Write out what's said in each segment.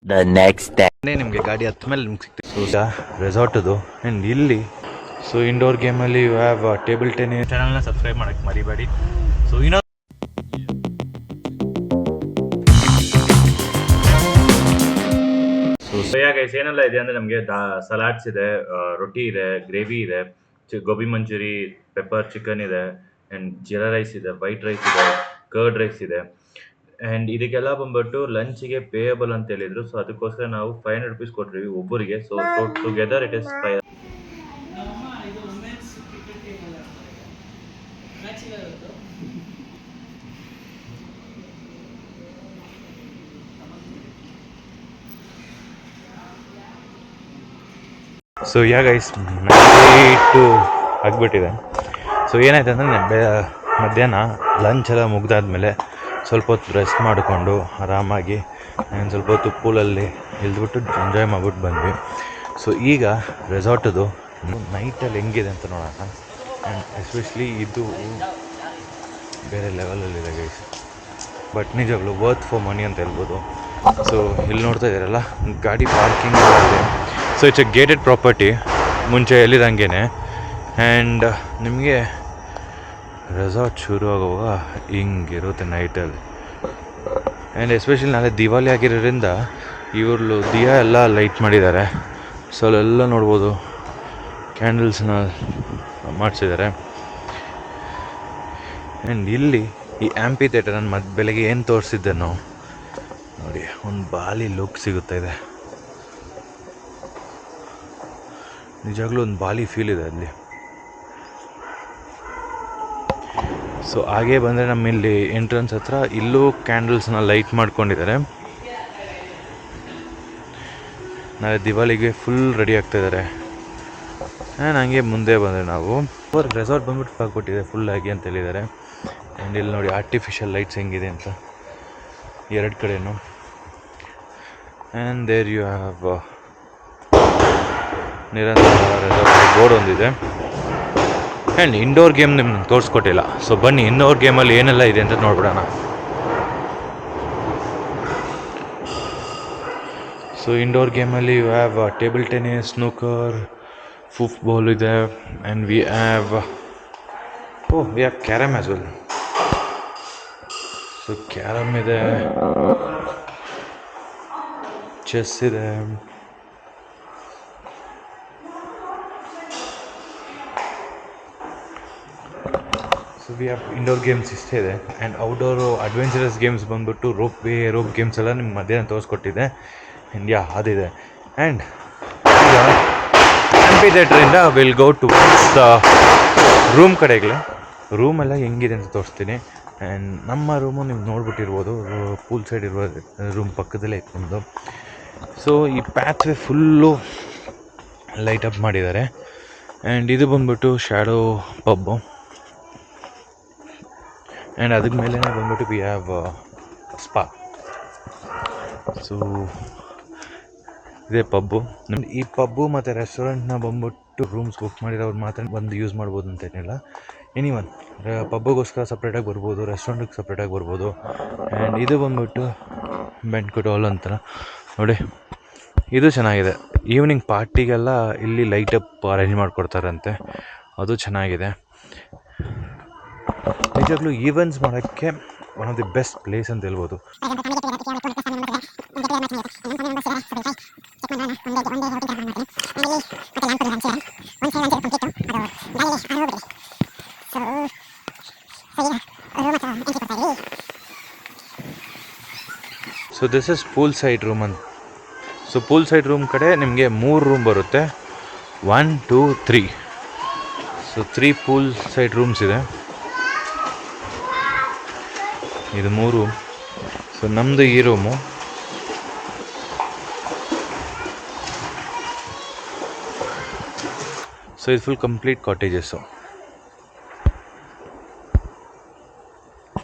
The next day. ನಿಮಗೆ ಗಾಡಿ ಹತ್ತ ಮೇಲೆ ನಿಮ್ಗೆ ಸಿಗ್ತೀವಿ. ಸೊ ರೆಸಾರ್ಟದು ಆ್ಯಂಡ್ ಇಲ್ಲಿ ಸೊ ಇಂಡೋರ್ ಗೇಮಲ್ಲಿ ಯು ಹ್ಯಾವ್ ಟೇಬಲ್ ಟೆನ್ನಿಸ್. ಚಾನಲ್ನ ಸಬ್ಸ್ಕ್ರೈಬ್ ಮಾಡೋಕ್ಕೆ ಮರಿಬೇಡಿ. ಸೊ ಇನ್ನೊಂದು ಗೈಸ್ ಏನೆಲ್ಲ ಇದೆ ಅಂದರೆ ನಮಗೆ ಸಲಾಡ್ಸ್ ಇದೆ, ರೊಟ್ಟಿ ಇದೆ, ಗ್ರೇವಿ ಇದೆ, ಗೋಬಿ ಮಂಚೂರಿ, ಪೆಪ್ಪರ್ ಚಿಕನ್ ಇದೆ, ಆ್ಯಂಡ್ ಜೀರಾ ರೈಸ್ ಇದೆ, ವೈಟ್ ರೈಸ್ ಇದೆ, ಕರ್ಡ್ ರೈಸ್ ಇದೆ. ಆ್ಯಂಡ್ ಇದಕ್ಕೆಲ್ಲ ಬಂದ್ಬಿಟ್ಟು ಲಂಚಿಗೆ ಪೇಯಬಲ್ ಅಂತ ಹೇಳಿದ್ರು. ಸೊ ಅದಕ್ಕೋಸ್ಕರ ನಾವು 500 rupees ಕೊಟ್ಟಿವಿ ಒಬ್ಬರಿಗೆ. So together it is 5. So guys night ಆಗಿಬಿಟ್ಟಿದೆ. ಸೊ ಏನಾಯ್ತು ಅಂದರೆ ಮಧ್ಯಾಹ್ನ ಲಂಚ್ ಎಲ್ಲ ಮುಗ್ದಾದ್ಮೇಲೆ ಸ್ವಲ್ಪ ಹೊತ್ತು ರೆಸ್ಟ್ ಮಾಡಿಕೊಂಡು ಆರಾಮಾಗಿ ಸ್ವಲ್ಪ ಹೊತ್ತು ಪೂಲಲ್ಲಿ ಇಳಿದ್ಬಿಟ್ಟು ಎಂಜಾಯ್ ಮಾಡ್ಬಿಟ್ಟು ಬಂದ್ವಿ. ಸೊ ಈಗ ರೆಸಾರ್ಟದು ನೈಟಲ್ಲಿ ಹೆಂಗಿದೆ ಅಂತ ನೋಡೋಣ. ಆ್ಯಂಡ್ ಎಸ್ಪೆಷಲಿ ಇದು ಬೇರೆ ಲೆವೆಲಲ್ಲಿದೆ ಗೈಸ್. ಬಟ್ ನಿಜವಾಗ್ಲೂ ವರ್ತ್ ಫಾರ್ ಮನಿ ಅಂತ ಹೇಳ್ಬೋದು. ಸೊ ಇಲ್ಲಿ ನೋಡ್ತಾ ಇದ್ದೀರಲ್ಲ ಗಾಡಿ ಪಾರ್ಕಿಂಗ್ ಇದೆ. So it's A gated property ಮುಂಚೆ ಎಲ್ಲಿದಂಗೆ. ಆ್ಯಂಡ್ ನಿಮಗೆ ರೆಸಾರ್ಟ್ ಶುರು ಆಗುವಾಗ ಹಿಂಗಿರುತ್ತೆ ನೈಟಲ್ಲಿ. ಆ್ಯಂಡ್ ಎಸ್ಪೆಷಲಿ ನಾಳೆ ದಿವಾಲಿ ಆಗಿರೋದ್ರಿಂದ ಇವರು ದಿಯಾ ಎಲ್ಲ ಲೈಟ್ ಮಾಡಿದ್ದಾರೆ. ಸೊ ಅಲ್ಲೆಲ್ಲ ನೋಡ್ಬೋದು ಕ್ಯಾಂಡಲ್ಸ್ನ ಮಾಡಿಸಿದ್ದಾರೆ. ಆ್ಯಂಡ್ ಇಲ್ಲಿ ಈ ಆ್ಯಂಪಿ ಥಿಯೇಟರ್ ನಾನು ಬೆಳಗ್ಗೆ ಏನು ತೋರಿಸಿದ್ದೆ ನಾವು ನೋಡಿ, ಒಂದು ಬಾಲಿ ಲುಕ್ ಸಿಗುತ್ತಾ ಇದೆ. ನಿಜವಾಗ್ಲೂ ಒಂದು ಬಾಲಿ ಫೀಲ್ ಇದೆ ಅಲ್ಲಿ. ಸೊ ಹಾಗೇ ಬಂದರೆ ನಮ್ಮಲ್ಲಿ ಎಂಟ್ರೆನ್ಸ್ ಹತ್ರ ಇಲ್ಲೂ ಕ್ಯಾಂಡಲ್ಸ್ನ ಲೈಟ್ ಮಾಡ್ಕೊಂಡಿದ್ದಾರೆ. ನಾಳೆ ದಿವಾಲಿಗೆ ಫುಲ್ ರೆಡಿ ಆಗ್ತಾಯಿದ್ದಾರೆ. ಹಂಗೆ ಮುಂದೆ ಬಂದರೆ ನಾವು ರೆಸಾರ್ಟ್ ಬಂದ್ಬಿಟ್ಟು ಹಾಕ್ಬಿಟ್ಟಿದೆ ಫುಲ್ಲಾಗಿ ಅಂತ ಹೇಳಿದ್ದಾರೆ. ಆ್ಯಂಡ್ ಇಲ್ಲಿ ನೋಡಿ ಆರ್ಟಿಫಿಷಿಯಲ್ ಲೈಟ್ಸ್ ಹೆಂಗಿದೆ ಅಂತ ಎರಡು ಕಡೆಯೂ. And there you have Nirantara resort board ಒಂದಿದೆ. ಆ್ಯಂಡ್ ಇಂಡೋರ್ ಗೇಮ್ ನಿಮ್ಗೆ ತೋರಿಸ್ಕೊಟ್ಟಿಲ್ಲ. ಸೊ ಬನ್ನಿ ಇಂಡೋರ್ ಗೇಮಲ್ಲಿ ಏನೆಲ್ಲ ಇದೆ ಅಂತ ನೋಡ್ಬಿಡೋಣ. ಸೊ ಇಂಡೋರ್ ಗೇಮಲ್ಲಿ you have table tennis, snooker, football ಇದೆ. And we have carrom as well. So carrom ಇದೆ, ಚೆಸ್ ಇದೆ. So we have indoor games ಇಷ್ಟೇ ಇದೆ. ಆ್ಯಂಡ್ ಔಟ್ಡೋರು ಅಡ್ವೆಂಚರಸ್ ಗೇಮ್ಸ್ ಬಂದ್ಬಿಟ್ಟು ರೋಪ್ ಗೇಮ್ಸ್ ಎಲ್ಲ ನಿಮ್ಗೆ ಮಧ್ಯಾಹ್ನ ತೋರಿಸ್ಕೊಟ್ಟಿದ್ದೆ. ಆ್ಯಂಡ್ ಅದಿದೆ. ಆ್ಯಂಡ್ ಈಗ ಆ್ಯಂಪಿ ಥಿಯೇಟ್ರಿಂದ will go to the room ಕಡೆಗೆ. ರೂಮೆಲ್ಲ ಹೆಂಗಿದೆ ಅಂತ ತೋರಿಸ್ತೀನಿ. ಆ್ಯಂಡ್ ನಮ್ಮ ರೂಮು ನೀವು ನೋಡ್ಬಿಟ್ಟಿರ್ಬೋದು, ಪೂಲ್ ಸೈಡ್ ಇರುವ ರೂಮ್ ಪಕ್ಕದಲ್ಲೇ ಇಟ್ಕೊಂಡು. ಸೊ ಈ ಪ್ಯಾತ್ವೇ ಫುಲ್ಲು ಲೈಟ್ ಅಪ್ ಮಾಡಿದ್ದಾರೆ. ಆ್ಯಂಡ್ ಇದು ಬಂದ್ಬಿಟ್ಟು ಶ್ಯಾಡೋ ಪಬ್ಬು. ಆ್ಯಂಡ್ ಅದ್ರ ಮೇಲೆ ಬಂದ್ಬಿಟ್ಟು ವಿ ಹ್ಯಾವ್ ಸ್ಪಾ. ಸೊ ಇದೇ ಪಬ್ಬು. ಈ ಪಬ್ಬು ಮತ್ತು ರೆಸ್ಟೋರೆಂಟ್ನ ಬಂದ್ಬಿಟ್ಟು ರೂಮ್ಸ್ ಬುಕ್ ಮಾಡಿರೋರು ಮಾತ್ರ ಬಂದು ಯೂಸ್ ಮಾಡ್ಬೋದು ಅಂತೇನಿಲ್ಲ. ಎನಿವನ್ ಪಬ್ಬಿಗೋಸ್ಕರ ಸಪ್ರೇಟಾಗಿ ಬರ್ಬೋದು, ರೆಸ್ಟೋರೆಂಟಿಗೆ ಸಪ್ರೇಟಾಗಿ ಬರ್ಬೋದು. ಆ್ಯಂಡ್ ಇದು ಬಂದ್ಬಿಟ್ಟು ಬ್ಯಾಂಕ್ವೆಟ್ ಹಾಲ್ ಅಂತ ನೋಡಿ. ಇದು ಚೆನ್ನಾಗಿದೆ. ಈವ್ನಿಂಗ್ ಪಾರ್ಟಿಗೆಲ್ಲ ಇಲ್ಲಿ ಲೈಟಪ್ ಅರೇಂಜ್ ಮಾಡಿಕೊಡ್ತಾರಂತೆ, ಅದು ಚೆನ್ನಾಗಿದೆ. ನಿಜವಾಗ್ಲೂ ಈವೆಂಟ್ಸ್ ಮಾಡೋಕ್ಕೆ one of the best place ಅಂತ ಹೇಳ್ಬೋದು. So this is pool side room ಅಂತ. ಸೊ ಪೂಲ್ ಸೈಡ್ ರೂಮ್ ಕಡೆ ನಿಮಗೆ 3 ರೂಮ್ ಬರುತ್ತೆ, 1, 2, 3. ಸೊ 3 ಪೂಲ್ ಸೈಡ್ ರೂಮ್ಸ್ ಇದೆ. ಇದು 3. ಸೊ ನಮ್ಮದು ಈ ರೂಮು. ಸೊ ಇದು ಫುಲ್ ಕಂಪ್ಲೀಟ್ ಕಾಟೇಜಸ್ಸು.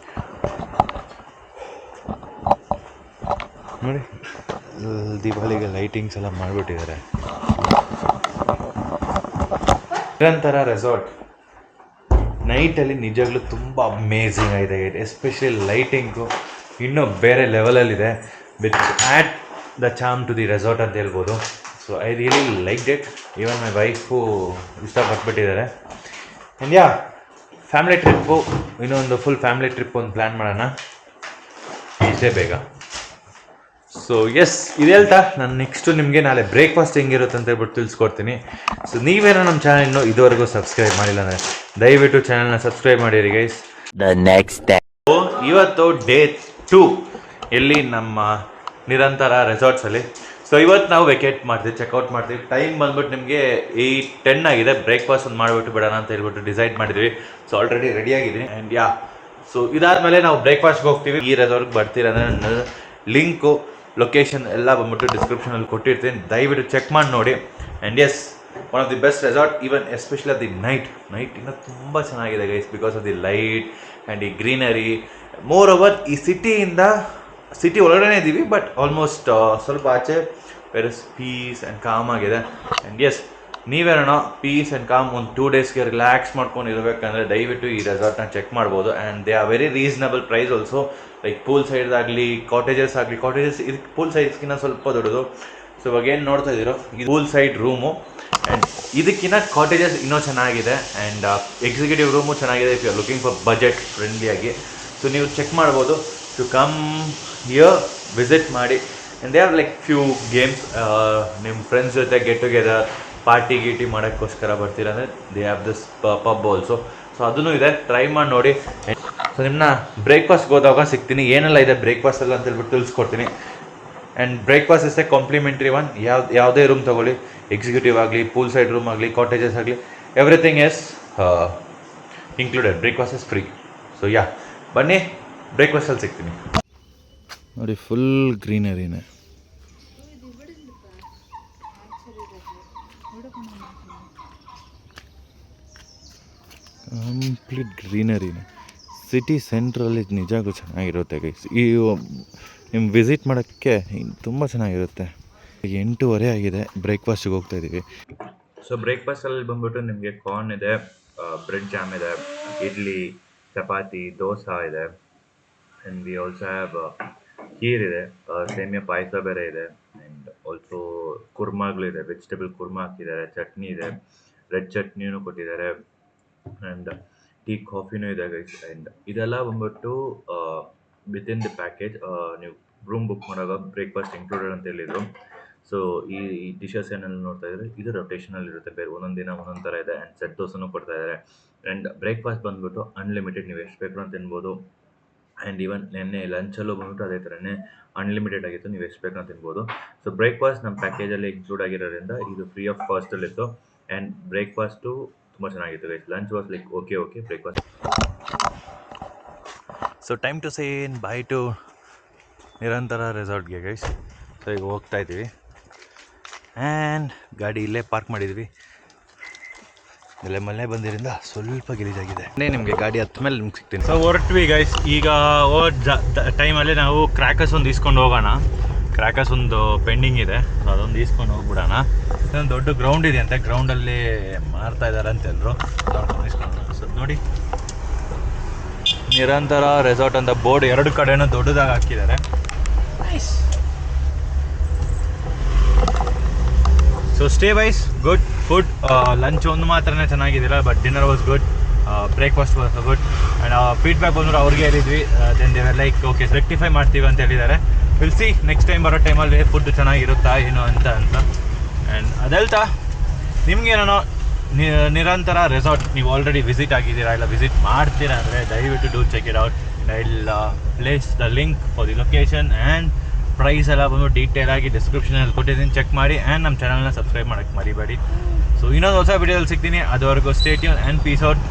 ನೋಡಿ ದಿವಾಲಿಗೆ ಲೈಟಿಂಗ್ಸ್ ಎಲ್ಲ ಮಾಡಿಬಿಟ್ಟಿದ್ದಾರೆ. ನಿರಂತರ ರೆಸಾರ್ಟ್ ನೈಟಲ್ಲಿ ನಿಜವಾಗ್ಲೂ ತುಂಬ ಅಮೇಝಿಂಗ್ ಆಗಿದೆ. ಎಸ್ಪೆಷಲಿ ಲೈಟಿಂಗು ಇನ್ನೂ ಬೇರೆ ಲೆವೆಲಲ್ಲಿದೆ. With at the charm to the resort ಅಂತ ಹೇಳ್ಬೋದು. So I really like it. Even my wife ಇಷ್ಟಪಟ್ಬಿಟ್ಟಿದ್ದಾರೆ. ಆ್ಯಂಡ್ ಯಾ, ಫ್ಯಾಮಿಲಿ ಟ್ರಿಪ್ಪು, ಇನ್ನೊಂದು ಫುಲ್ ಫ್ಯಾಮಿಲಿ ಟ್ರಿಪ್ ಒಂದು ಪ್ಲ್ಯಾನ್ ಮಾಡೋಣ ಇಷ್ಟೇ ಬೇಗ. ಸೊ ಎಸ್, ಇದು ಹೇಳ್ತಾ ನಾನು ನೆಕ್ಸ್ಟು ನಿಮಗೆ ನಾಳೆ ಬ್ರೇಕ್ಫಾಸ್ಟ್ ಹೆಂಗಿರುತ್ತೆ ಅಂತ ಹೇಳ್ಬಿಟ್ಟು ತಿಳಿಸ್ಕೊಡ್ತೀನಿ. ಸೊ ನೀವೇನೋ ನಮ್ಮ ಚಾನಲ್ ಇನ್ನೂ ಇದುವರೆಗೂ ಸಬ್ಸ್ಕ್ರೈಬ್ ಮಾಡಿಲ್ಲ ಅಂದರೆ ದಯವಿಟ್ಟು ಚಾನಲ್ನ ಸಬ್ಸ್ಕ್ರೈಬ್ ಮಾಡಿರಿ ಗೈಸ್. The next day. ಇವತ್ತು ಡೇ 2 ಎಲ್ಲಿ ನಮ್ಮ ನಿರಂತರ ರೆಸಾರ್ಟ್ಸಲ್ಲಿ. ಸೊ ಇವತ್ತು ನಾವು ವೆಕೇಟ್ ಮಾಡ್ತೀವಿ, ಚೆಕ್ಔಟ್ ಮಾಡ್ತೀವಿ. ಟೈಮ್ ಬಂದ್ಬಿಟ್ಟು ನಿಮಗೆ 8:10 ಆಗಿದೆ. ಬ್ರೇಕ್ಫಾಸ್ಟ್ ಒಂದು ಮಾಡಿಬಿಟ್ಟು ಬಿಡೋಣ ಅಂತ ಹೇಳ್ಬಿಟ್ಟು ಡಿಸೈಡ್ ಮಾಡಿದ್ವಿ. ಸೊ ಆಲ್ರೆಡಿ ರೆಡಿ ಆಗಿದ್ದೀನಿ. ಆ್ಯಂಡ್ ಯಾ, ಸೊ ಇದಾದಮೇಲೆ ನಾವು ಬ್ರೇಕ್ಫಾಸ್ಟ್ಗೆ ಹೋಗ್ತೀವಿ. ಈ ರೆಸಾರ್ಟ್ಗೆ ಬರ್ತೀರ ಅಂದರೆ ನನ್ನ ಲಿಂಕು, ಲೊಕೇಶನ್ ಎಲ್ಲ ಬಂದ್ಬಿಟ್ಟು ಡಿಸ್ಕ್ರಿಪ್ಷನಲ್ಲಿ ಕೊಟ್ಟಿರ್ತೀನಿ, ದಯವಿಟ್ಟು ಚೆಕ್ ಮಾಡಿ ನೋಡಿ. And yes, one of the best resort, even especially ಅದು ದಿ ನೈಟ್ ಇನ್ನೂ ತುಂಬ ಚೆನ್ನಾಗಿದೆ guys, because of the light and ಈ ಗ್ರೀನರಿ. ಮೋರ್ ಓವರ್ ಈ ಸಿಟಿ ಒಳಗಡೆ ಇದ್ದೀವಿ, ಬಟ್ ಆಲ್ಮೋಸ್ಟ್ ಸ್ವಲ್ಪ ಆಚೆ where is peace and calm ಆಗಿದೆ. ಆ್ಯಂಡ್ ಎಸ್, ನೀವೇನೋ ಪೀಸ್ ಆ್ಯಂಡ್ ಕಾಮ್ ಒಂದು 2 ಡೇಸ್ಗೆ ರಿಲ್ಯಾಕ್ಸ್ ಮಾಡ್ಕೊಂಡು ಇರಬೇಕಂದ್ರೆ ದಯವಿಟ್ಟು ಈ ರೆಸಾರ್ಟ್ನ ಚೆಕ್ ಮಾಡ್ಬೋದು. And they are very reasonable price also. Like pool ಸೈಡ್ದಾಗಲಿ cottages ಇದಕ್ಕೆ ಪೂಲ್ ಸೈಡ್ಸ್ಗಿನ್ನ ಸ್ವಲ್ಪ ದೊಡ್ಡದು. ಸೊ ಇವಾಗ ಏನು ನೋಡ್ತಾ ಇದ್ದೀರೋ ಇದು ಪೂಲ್ ಸೈಡ್ ರೂಮು. ಆ್ಯಂಡ್ ಇದಕ್ಕಿಂತ ಕಾಟೇಜಸ್ ಇನ್ನೂ ಚೆನ್ನಾಗಿದೆ. ಆ್ಯಂಡ್ ಎಕ್ಸಿಕ್ಯೂಟಿವ್ ರೂಮು ಚೆನ್ನಾಗಿದೆ if you are looking for budget ಫ್ರೆಂಡ್ಲಿಯಾಗಿ. ಸೊ ನೀವು ಚೆಕ್ ಮಾಡ್ಬೋದು. ಟು ಕಮ್ ಹಿಯರ್ ವಿಸಿಟ್ ಮಾಡಿ. And they have like few games. ನಿಮ್ಮ ಫ್ರೆಂಡ್ಸ್ ಜೊತೆ ಗೆಟ್ ಟುಗೆದರ್ ಪಾರ್ಟಿ ಮಾಡೋಕ್ಕೋಸ್ಕರ ಬರ್ತೀರ ಅಂದರೆ they have this pub also. So ಅದೂ ಇದೆ, ಟ್ರೈ ಮಾಡಿ ನೋಡಿ. ಸೊ ನಿಮ್ಮನ್ನ ಬ್ರೇಕ್ಫಾಸ್ಟ್ಗೆ ಹೋದಾಗ ಸಿಗ್ತೀನಿ, ಏನೆಲ್ಲ ಇದೆ ಬ್ರೇಕ್ಫಾಸ್ಟಲ್ಲಿ ಅಂತ ಹೇಳ್ಬಿಟ್ಟು ತಿಳಿಸ್ಕೊಡ್ತೀನಿ. And breakfast is a complimentary one. ಯಾವುದೇ ರೂಮ್ ತೊಗೊಳ್ಳಿ, ಎಕ್ಸಿಕ್ಯೂಟಿವ್ ಆಗಲಿ, ಪೂಲ್ ಸೈಡ್ ರೂಮ್ ಆಗಲಿ, ಕಾಟೇಜಸ್ ಆಗಲಿ, everything is included. Breakfast is free. So yeah, ಬನ್ನಿ ಬ್ರೇಕ್ಫಾಸ್ಟಲ್ಲಿ ಸಿಗ್ತೀನಿ. ನೋಡಿ, ಫುಲ್ ಗ್ರೀನರಿನೇ, ಕಂಪ್ಲೀಟ್ ಗ್ರೀನರಿನೇ. ಸಿಟಿ ಸೆಂಟ್ರಲ್ಲಿ ನಿಜಕ್ಕೂ ಚೆನ್ನಾಗಿರುತ್ತೆ ಗೈಸ್. ಈ ನಿಮ್ಮ ವಿಸಿಟ್ ಮಾಡೋಕ್ಕೆ ತುಂಬ ಚೆನ್ನಾಗಿರುತ್ತೆ. 8:30 ಆಗಿದೆ, ಬ್ರೇಕ್ಫಾಸ್ಟಿಗೆ ಹೋಗ್ತಾಯಿದ್ದೀವಿ. ಸೊ ಬ್ರೇಕ್ಫಾಸ್ಟಲ್ಲಿ ಬಂದ್ಬಿಟ್ಟು ನಿಮಗೆ ಕಾರ್ನ್ ಇದೆ, ಬ್ರೆಡ್ ಜಾಮ್ ಇದೆ, ಇಡ್ಲಿ, ಚಪಾತಿ, ದೋಸೆ ಇದೆ. And we also have kheer ಇದೆ, ಸೇಮಿಯಾ ಪಾಯಸ ಬೇರೆ ಇದೆ. ಆ್ಯಂಡ್ ಆಲ್ಸೋ ಕುರ್ಮಾಗಳಿದೆ, ವೆಜಿಟೇಬಲ್ ಕುರ್ಮಾ ಹಾಕಿದ್ದಾರೆ, ಚಟ್ನಿ ಇದೆ, ರೆಡ್ ಚಟ್ನಿನೂ ಕೊಟ್ಟಿದ್ದಾರೆ. ಆ್ಯಂಡ್ ಟೀ, ಕಾಫಿನೂ ಇದೆ ಗೈಸ್. ಆ್ಯಂಡ್ ಇದೆಲ್ಲ ಬಂದ್ಬಿಟ್ಟು ವಿತಿನ್ ದಿ ಪ್ಯಾಕೇಜ್. ನೀವು ರೂಮ್ ಬುಕ್ ಮಾಡುವಾಗ ಬ್ರೇಕ್ಫಾಸ್ಟ್ ಇನ್ಕ್ಲೂಡೆಡ್ ಅಂತ ಹೇಳಿದರು. ಸೊ ಈ ಡಿಶಸ್ ಏನೆಲ್ಲ ನೋಡ್ತಾ ಇದ್ದಾರೆ, ಇದು ರೊಟೇಷನಲ್ಲಿ ಇರುತ್ತೆ, ಬೇರೆ ಒಂದೊಂದು ದಿನ ಒಂದೊಂದು ಥರ ಇದೆ. ಆ್ಯಂಡ್ ಸೆಟ್ ದೋಸೆನೂ ಕೊಡ್ತಾಯಿದ್ದಾರೆ. ಆ್ಯಂಡ್ ಬ್ರೇಕ್ಫಾಸ್ಟ್ ಬಂದ್ಬಿಟ್ಟು ಅನ್ಲಿಮಿಟೆಡ್, ನೀವು ಎಷ್ಟು ಬೇಕು ಅಂತ ತಿನ್ಬೋದು. ಆ್ಯಂಡ್ ಈವನ್ ನೆನ್ನೆ ಲಂಚಲ್ಲೂ ಬಂದ್ಬಿಟ್ಟು ಅದೇ ಥರನೇ ಅನ್ಲಿಮಿಟೆಡ್ ಆಗಿತ್ತು, ನೀವು ಎಷ್ಟು ಬೇಕು ಅಂತ ತಿನ್ಬೋದು. ಸೊ ಬ್ರೇಕ್ಫಾಸ್ಟ್ ನಮ್ಮ ಪ್ಯಾಕೇಜಲ್ಲಿ ಇನ್ಕ್ಲೂಡ್ ಆಗಿರೋದ್ರಿಂದ ಇದು ಫ್ರೀ ಆಫ್ ಕಾಸ್ಟಲ್ಲಿತ್ತು. ಆ್ಯಂಡ್ ಬ್ರೇಕ್ಫಾಸ್ಟು ತುಂಬ ಚೆನ್ನಾಗಿತ್ತು guys. Lunch was like okay. Breakfast. So time to say bye to Nirantara ರೆಸಾರ್ಟ್ಗೆ ಗೈಸ್. ಸೊ ಈಗ ಹೋಗ್ತಾ ಇದ್ದೀವಿ. ಆ್ಯಂಡ್ ಗಾಡಿ ಇಲ್ಲೇ ಪಾರ್ಕ್ ಮಾಡಿದ್ವಿ. ಇಲ್ಲೇ ಮಳೆ ಬಂದಿರಿಂದ ಸ್ವಲ್ಪ ಗಲೀಜಾಗಿದೆ. ನಿಮಗೆ ಗಾಡಿ ಹತ್ತ ಮೇಲೆ ನಿಮ್ಗೆ ಸಿಗ್ತೀನಿ. ಸೊ ಹೊರಟ್ವಿ ಗೈಸ್. ಈಗ ಟೈಮಲ್ಲಿ ನಾವು ಕ್ರ್ಯಾಕರ್ಸ್ ಒಂದು ಇಸ್ಕೊಂಡು ಹೋಗೋಣ. ಕ್ರ್ಯಾಕರ್ಸ್ ಒಂದು ಪೆಂಡಿಂಗ್ ಇದೆ, ಸೊ ಅದೊಂದು ಇಸ್ಕೊಂಡು ಹೋಗ್ಬಿಡೋಣ. ಇದೊಂದು ದೊಡ್ಡ ಗ್ರೌಂಡ್ ಇದೆ ಅಂತೆ, ಗ್ರೌಂಡಲ್ಲಿ ಮಾರ್ತಾ ಇದ್ದಾರೆ ಅಂತ ಎಲ್ಲರೂ. ಇಸ್ಕೊಂಡು ಸೊ ನೋಡಿ, ನಿರಂತರ ರೆಸಾರ್ಟ್ ಅಂತ ಬೋರ್ಡ್ 2 ಕಡೆನೂ ದೊಡ್ಡದಾಗಿ ಹಾಕಿದ್ದಾರೆ. So stay wise good. Food lunch ಒಂದು ಮಾತ್ರನೇ ಚೆನ್ನಾಗಿದ್ದಿಲ್ಲ, but dinner was good, breakfast was good. And feedback ಬಂದರು ಅವ್ರಿಗೆ ಹೇಳಿದ್ವಿ. Then they were like okay, rectify ಮಾಡ್ತೀವಿ ಅಂತ ಹೇಳಿದ್ದಾರೆ. ವಿಲ್ ಸಿ ನೆಕ್ಸ್ಟ್ ಟೈಮ್ ಬರೋ ಟೈಮಲ್ಲಿ ಫುಡ್ ಚೆನ್ನಾಗಿರುತ್ತಾ ಏನು ಅಂತ. ಆ್ಯಂಡ್ ಅದೆಲ್ತಾ ನಿಮಗೇನೋ ನಿರಂತರ ರೆಸಾರ್ಟ್ ನೀವು ಆಲ್ರೆಡಿ ವಿಸಿಟ್ ಆಗಿದ್ದೀರಾ ಇಲ್ಲ ವಿಸಿಟ್ ಮಾಡ್ತೀರಾ ಅಂದರೆ ದಯವಿಟ್ಟು do check it out. I will place the link for the location and price ಎಲ್ಲ ಬಂದು ಡೀಟೇಲ್ ಆಗಿ ಡಿಸ್ಕ್ರಿಪ್ಷನಲ್ಲಿ ಕೊಟ್ಟಿದ್ದೀನಿ, ಚೆಕ್ ಮಾಡಿ. ಆ್ಯಂಡ್ ನಮ್ಮ ಚಾನಲ್ನ ಸಬ್ಸ್ಕ್ರೈಬ್ ಮಾಡೋಕ್ಕೆ ಮರಿಬೇಡಿ. ಸೊ ಇನ್ನೊಂದು ಹೊಸ ವಿಡಿಯೋದಲ್ಲಿ ಸಿಗ್ತೀನಿ. ಅದುವರೆಗೂ stay tune and piece out.